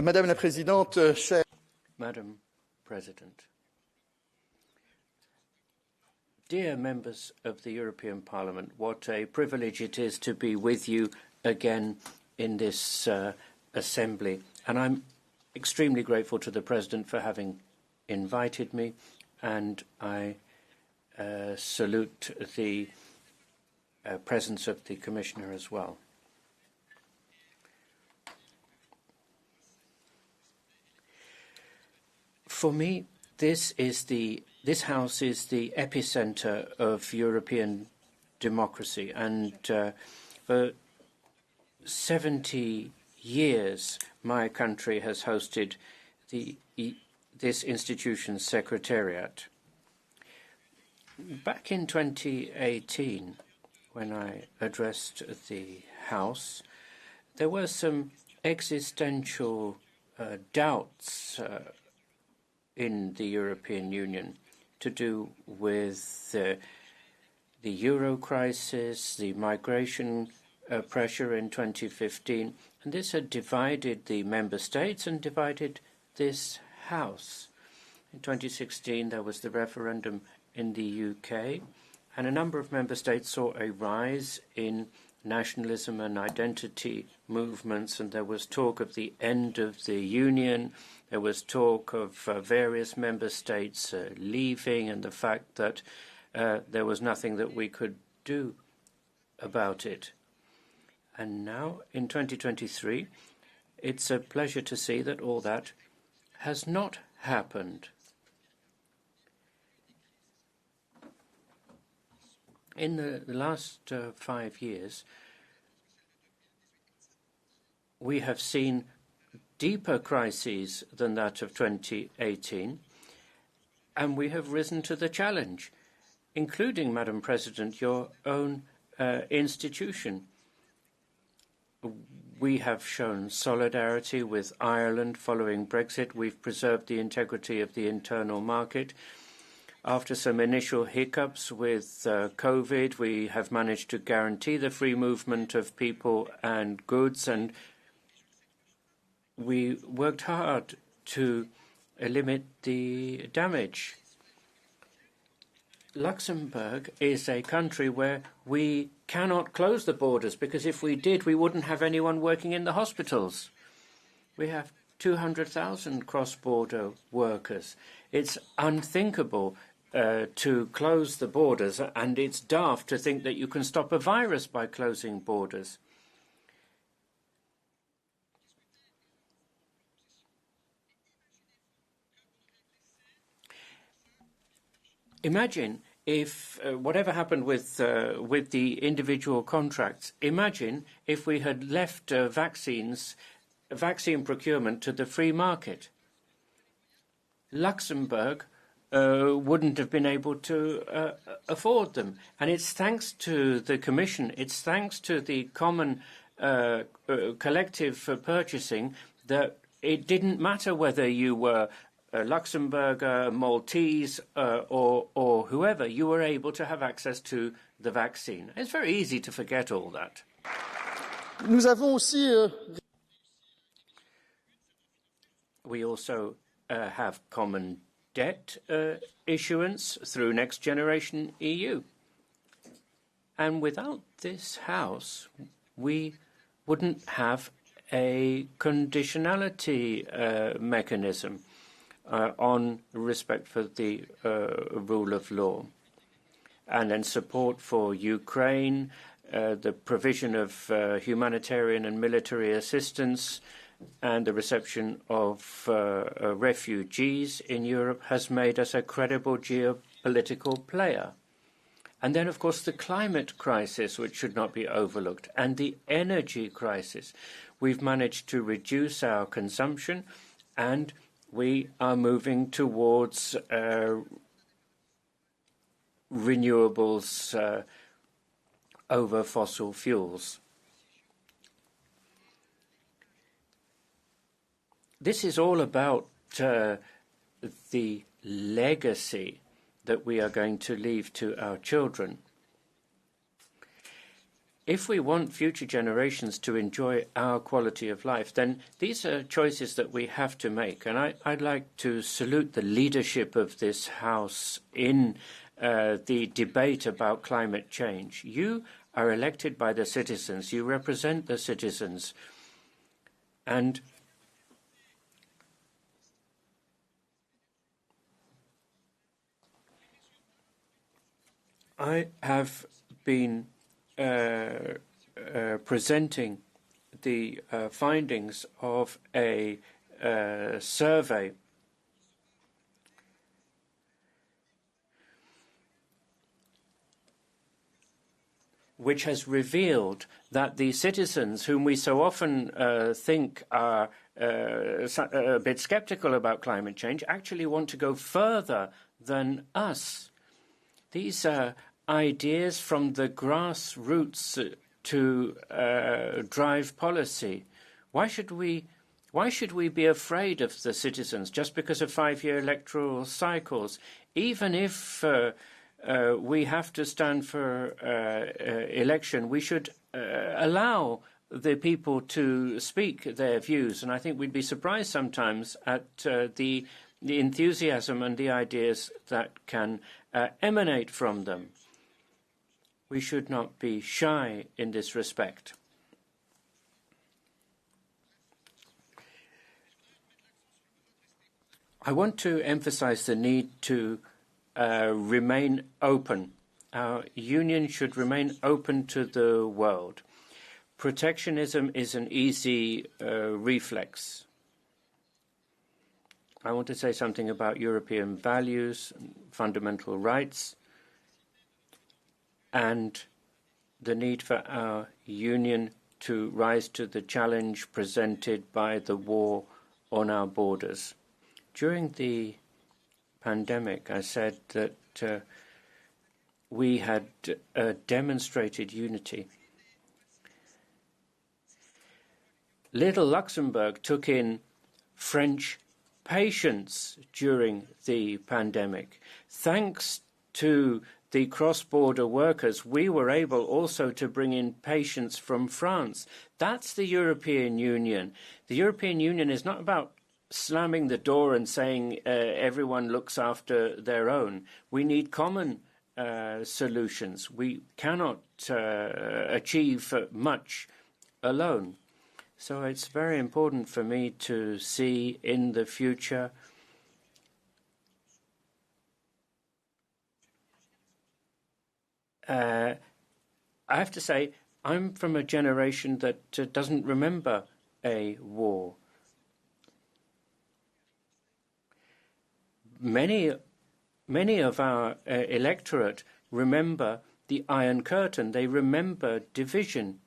Madame la Présidente, chère Madam President, dear members of the European Parliament, what a privilege it is to be with you again in this assembly. And I'm extremely grateful to the President for having invited me, and I salute the presence of the Commissioner as well. For me, this House is the epicenter of European democracy, and for 70 years my country has hosted this institution's secretariat. Back in 2018, when I addressed the House, there were some existential doubts in the European Union to do with the euro crisis, the migration pressure in 2015, and this had divided the member states and divided this House. In 2016, there was the referendum in the UK, and a number of member states saw a rise in nationalism and identity movements, and there was talk of the end of the Union. There was talk of various member states leaving, and the fact that there was nothing that we could do about it. And now, in 2023, it's a pleasure to see that all that has not happened. In the last 5 years, we have seen deeper crises than that of 2018, and we have risen to the challenge, including, Madam President, your own institution. We have shown solidarity with Ireland following Brexit. We've preserved the integrity of the internal market. After some initial hiccups with COVID, we have managed to guarantee the free movement of people and goods, and we worked hard to limit the damage. Luxembourg is a country where we cannot close the borders, because if we did, we wouldn't have anyone working in the hospitals. We have 200,000 cross-border workers. It's unthinkable to close the borders, and it's daft to think that you can stop a virus by closing borders. Imagine if whatever happened with the individual contracts, imagine if we had left vaccine procurement to the free market. Luxembourg wouldn't have been able to afford them. And it's thanks to the Commission, it's thanks to the common collective purchasing that it didn't matter whether you were Luxembourger, Maltese, or whoever, you were able to have access to the vaccine. It's very easy to forget all that. Nous avons aussi, We also have common debt issuance through Next Generation EU. And without this House, we wouldn't have a conditionality mechanism on respect for the rule of law. And then support for Ukraine, the provision of humanitarian and military assistance, and the reception of refugees in Europe has made us a credible geopolitical player. And then, of course, the climate crisis, which should not be overlooked, and the energy crisis. We've managed to reduce our consumption, and we are moving towards renewables over fossil fuels. This is all about the legacy that we are going to leave to our children. if we want future generations to enjoy our quality of life, then these are choices that we have to make. And I'd like to salute the leadership of this House in the debate about climate change. You are elected by the citizens. You represent the citizens. And I have been presenting the findings of a survey which has revealed that the citizens, whom we so often think are a bit skeptical about climate change, actually want to go further than us. These are ideas from the grassroots to drive policy. Why should we be afraid of the citizens just because of 5-year electoral cycles? Even if we have to stand for election, we should allow the people to speak their views. And I think we'd be surprised sometimes at the enthusiasm and the ideas that can emanate from them. We should not be shy in this respect. I want to emphasize the need to remain open. Our union should remain open to the world. Protectionism is an easy reflex. I want to say something about European values, fundamental rights, and the need for our union to rise to the challenge presented by the war on our borders. During the pandemic, I said that we had demonstrated unity. Little Luxembourg took in French patients during the pandemic. Thanks to the cross-border workers, we were able also to bring in patients from France. That's the European Union. The European Union is not about slamming the door and saying everyone looks after their own. We need common solutions. We cannot achieve much alone. So it's very important for me to see in the future I have to say, I'm from a generation that doesn't remember a war. Many of our electorate remember the Iron Curtain. They remember division.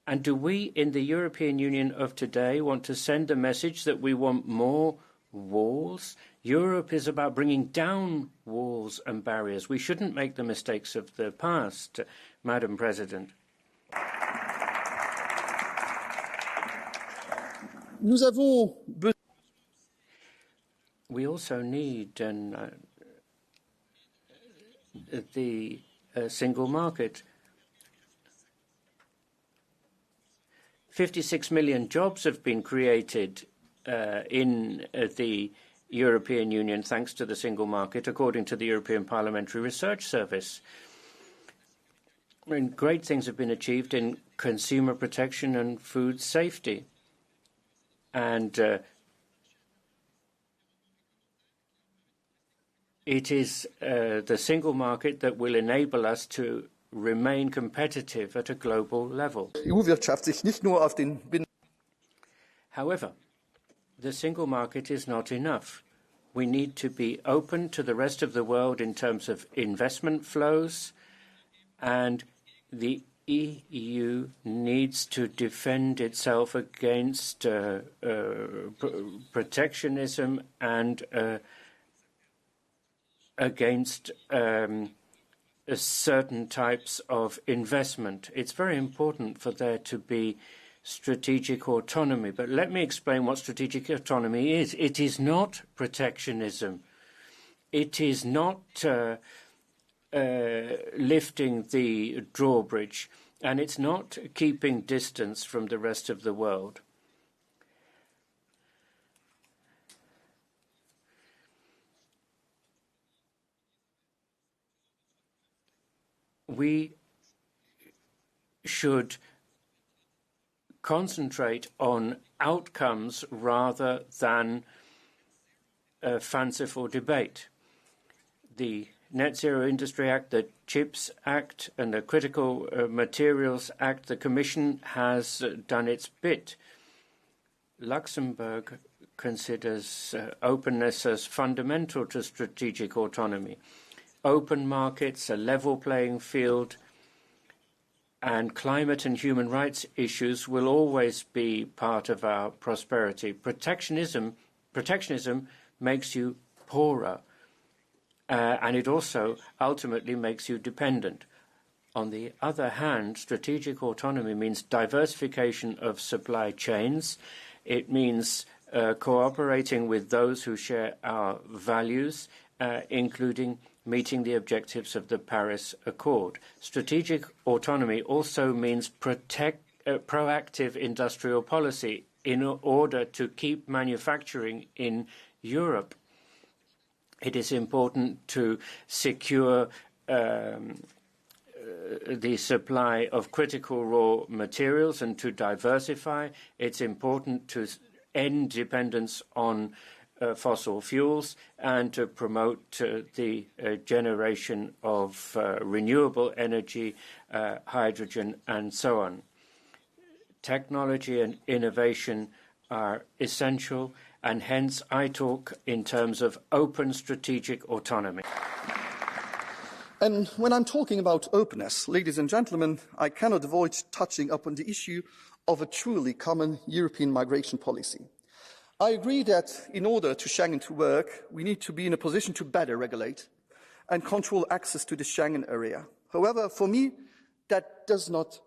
And do we in the European Union of today want to send a message that we want more walls? Europe is about bringing down walls and barriers. We shouldn't make the mistakes of the past, Madam President. We also need the single market. 56 million jobs have been created in the European Union thanks to the single market, according to the European Parliamentary Research Service. And great things have been achieved in consumer protection and food safety. And it is the single market that will enable us to remain competitive at a global level. However, the single market is not enough. We need to be open to the rest of the world in terms of investment flows, and the EU needs to defend itself against protectionism and against certain types of investment. It's very important for there to be strategic autonomy. But let me explain what strategic autonomy is. It is not protectionism. It is not lifting the drawbridge, and it's not keeping distance from the rest of the world. We should concentrate on outcomes rather than fanciful debate. The Net Zero Industry Act, the CHIPS Act, and the Critical Materials Act, the Commission has done its bit. Luxembourg considers openness as fundamental to strategic autonomy. Open markets, a level playing field, and climate and human rights issues will always be part of our prosperity. Protectionism makes you poorer, and it also ultimately makes you dependent. On the other hand, strategic autonomy means diversification of supply chains. It means cooperating with those who share our values, including meeting the objectives of the Paris Accord. Strategic autonomy also means proactive industrial policy in order to keep manufacturing in Europe. It is important to secure the supply of critical raw materials and to diversify. It's important to end dependence on fossil fuels and to promote the generation of renewable energy, hydrogen, and so on. Technology and innovation are essential, and hence I talk in terms of open strategic autonomy. And when I'm talking about openness, ladies and gentlemen, I cannot avoid touching upon the issue of a truly common European migration policy. I agree that in order for Schengen to work, we need to be in a position to better regulate and control access to the Schengen area. However, for me, that does not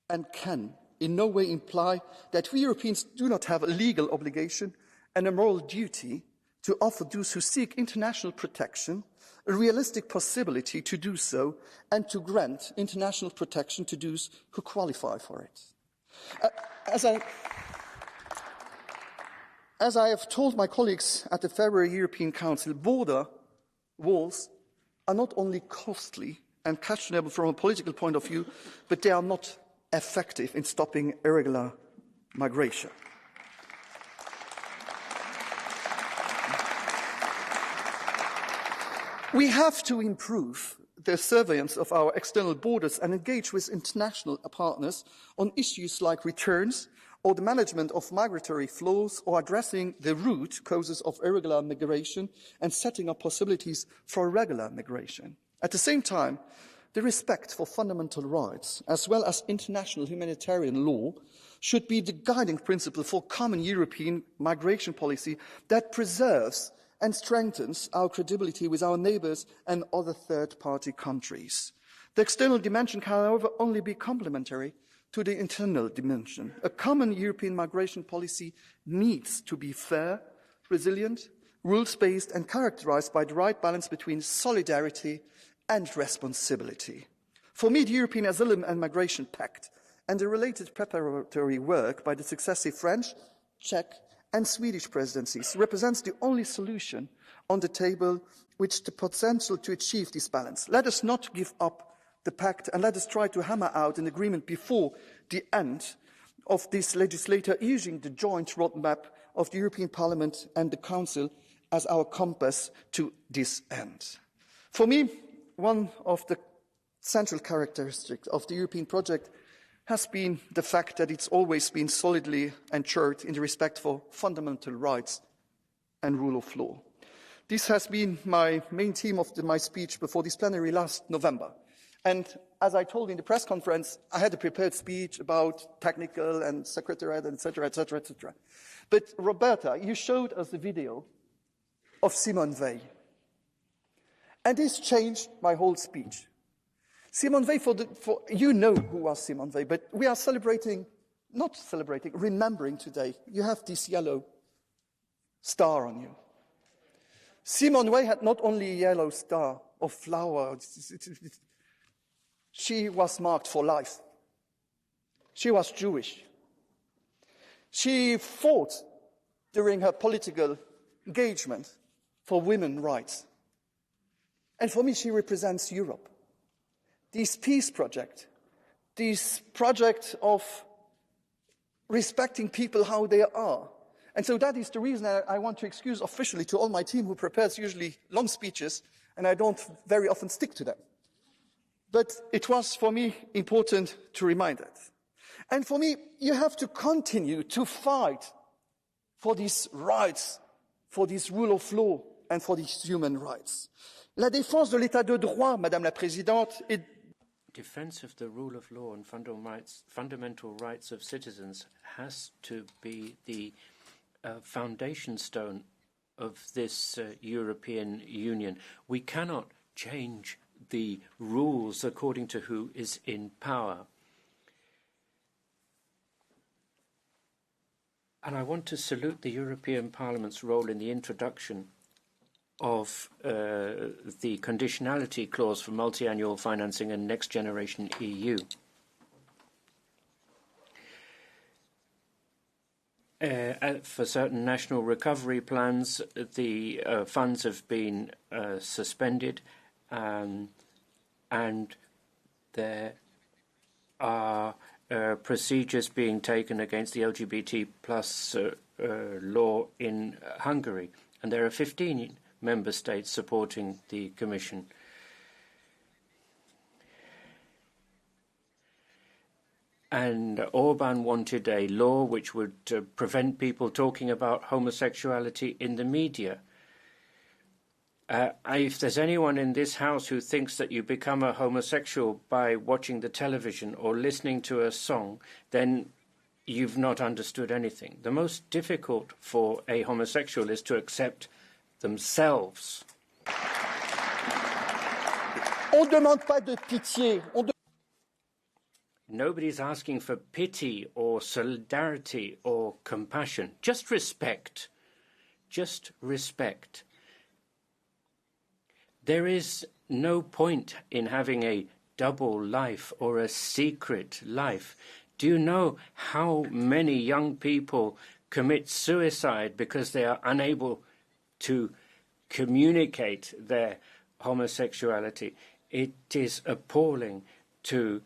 and can in no way imply that we Europeans do not have a legal obligation and a moral duty to offer those who seek international protection a realistic possibility to do so and to grant international protection to those who qualify for it. As I have told my colleagues at the February European Council, border walls are not only costly and questionable from a political point of view, but they are not effective in stopping irregular migration. We have to improve the surveillance of our external borders and engage with international partners on issues like returns or the management of migratory flows or addressing the root causes of irregular migration and setting up possibilities for regular migration. At the same time, the respect for fundamental rights, as well as international humanitarian law, should be the guiding principle for common European migration policy that preserves and strengthens our credibility with our neighbours and other third-party countries. The external dimension can, however, only be complementary to the internal dimension. A common European migration policy needs to be fair, resilient, rules-based and characterised by the right balance between solidarity and responsibility. For me, the European Asylum and Migration Pact and the related preparatory work by the successive French, Czech and Swedish presidencies represents the only solution on the table which the potential to achieve this balance. Let us not give up the pact and let us try to hammer out an agreement before the end of this legislature, using the joint roadmap of the European Parliament and the Council as our compass to this end. For me, one of the central characteristics of the European project has been the fact that it's always been solidly anchored in the respect for fundamental rights and rule of law. This has been my main theme of my speech before this plenary last November. And as I told in the press conference, I had a prepared speech about technical and secretariat, etc., etc., etc. But Roberta, you showed us the video of Simone Veil. And this changed my whole speech. Simone Veil, you know who was Simone Veil, but we are remembering today. You have this yellow star on you. Simone Weil had not only a yellow star or flower, she was marked for life. She was Jewish. She fought during her political engagement for women's rights. And for me, she represents Europe. This peace project, this project of respecting people how they are. And so that is the reason I want to excuse officially to all my team who prepares usually long speeches, and I don't very often stick to them. But it was, for me, important to remind that. And for me, you have to continue to fight for these rights, for this rule of law, and for these human rights. La défense de l'état de droit, Madame la Présidente, est... Defense of the rule of law and fundamental rights of citizens has to be the foundation stone of this European Union. We cannot change the rules according to who is in power. And I want to salute the European Parliament's role in the introduction of the conditionality clause for multi-annual financing and Next Generation EU. For certain national recovery plans, the funds have been suspended, and there are procedures being taken against the LGBT plus law in Hungary. And there are 15 member states supporting the Commission. And Orban wanted a law which would prevent people talking about homosexuality in the media. If there's anyone in this House who thinks that you become a homosexual by watching the television or listening to a song, then you've not understood anything. The most difficult for a homosexual is to accept themselves. On demande pas de pitié. Nobody's asking for pity or solidarity or compassion. Just respect. Just respect. There is no point in having a double life or a secret life. Do you know how many young people commit suicide because they are unable to communicate their homosexuality? It is appalling to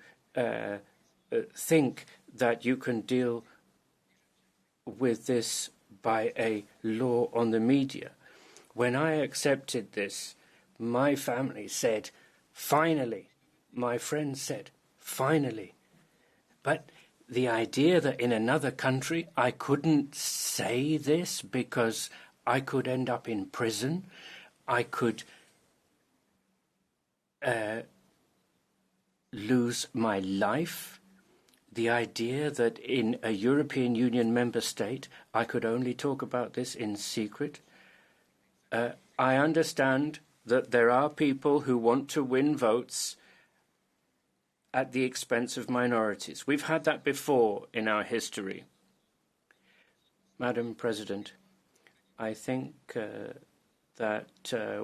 think that you can deal with this by a law on the media. When I accepted this, my family said, finally. My friends said, finally. But the idea that in another country I couldn't say this because I could end up in prison, I could lose my life, the idea that in a European Union member state I could only talk about this in secret. I understand that there are people who want to win votes at the expense of minorities. We've had that before in our history. Madam President, I think that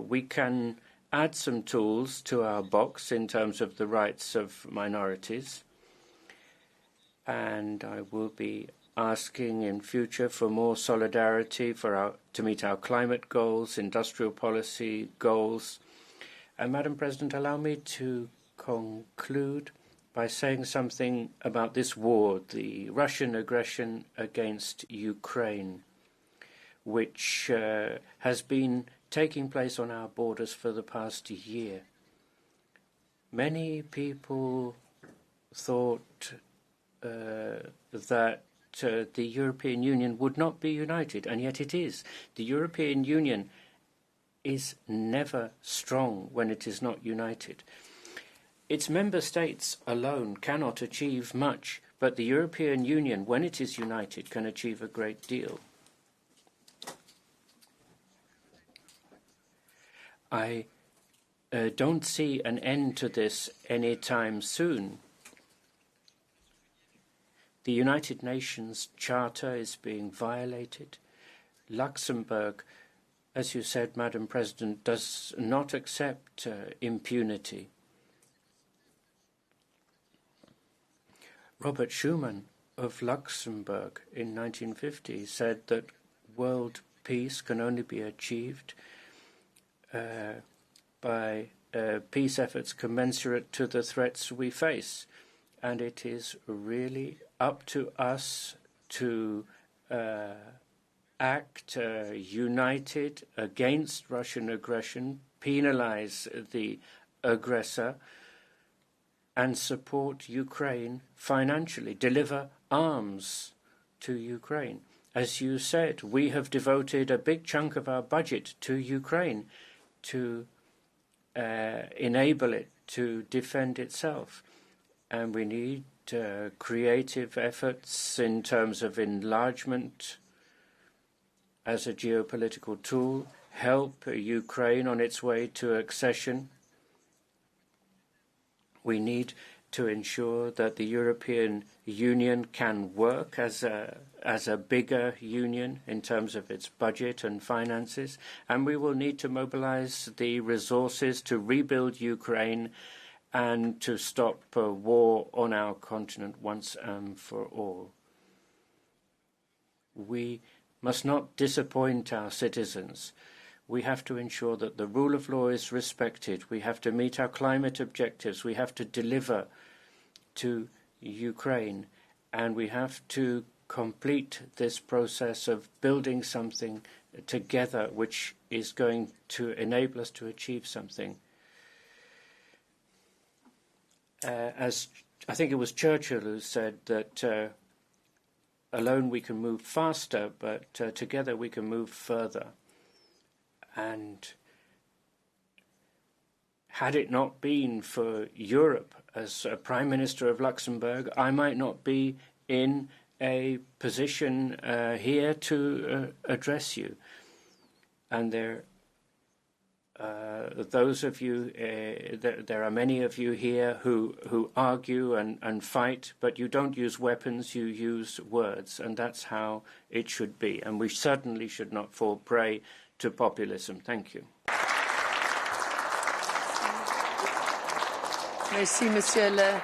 we can add some tools to our box in terms of the rights of minorities. And I will be asking in future for more solidarity to meet our climate goals, industrial policy goals. And Madam President, allow me to conclude by saying something about this war, the Russian aggression against Ukraine, which has been taking place on our borders for the past year. Many people thought that the European Union would not be united, and yet it is. The European Union is never strong when it is not united. Its member states alone cannot achieve much, but the European Union, when it is united, can achieve a great deal. I don't see an end to this anytime soon. The United Nations Charter is being violated. Luxembourg as you said, Madam President, does not accept impunity. Robert Schuman of Luxembourg in 1950 said that world peace can only be achieved by peace efforts commensurate to the threats we face. And it is really up to us to act united against Russian aggression, penalize the aggressor, and support Ukraine financially, deliver arms to Ukraine. As you said, we have devoted a big chunk of our budget to Ukraine to enable it to defend itself. And we need creative efforts in terms of enlargement as a geopolitical tool, help Ukraine on its way to accession. We need to ensure that the European Union can work as a bigger union in terms of its budget and finances, and we will need to mobilize the resources to rebuild Ukraine and to stop war on our continent once and for all. We must not disappoint our citizens. We have to ensure that the rule of law is respected. We have to meet our climate objectives. We have to deliver to Ukraine. And we have to complete this process of building something together which is going to enable us to achieve something. As I think it was Churchill who said that alone we can move faster, but together we can move further. And had it not been for Europe as a Prime Minister of Luxembourg, I might not be in a position here to address you. And those of you, there are many of you here who argue and fight, but you don't use weapons, you use words, and that's how it should be. And we certainly should not fall prey to populism. Thank you. Merci, Monsieur le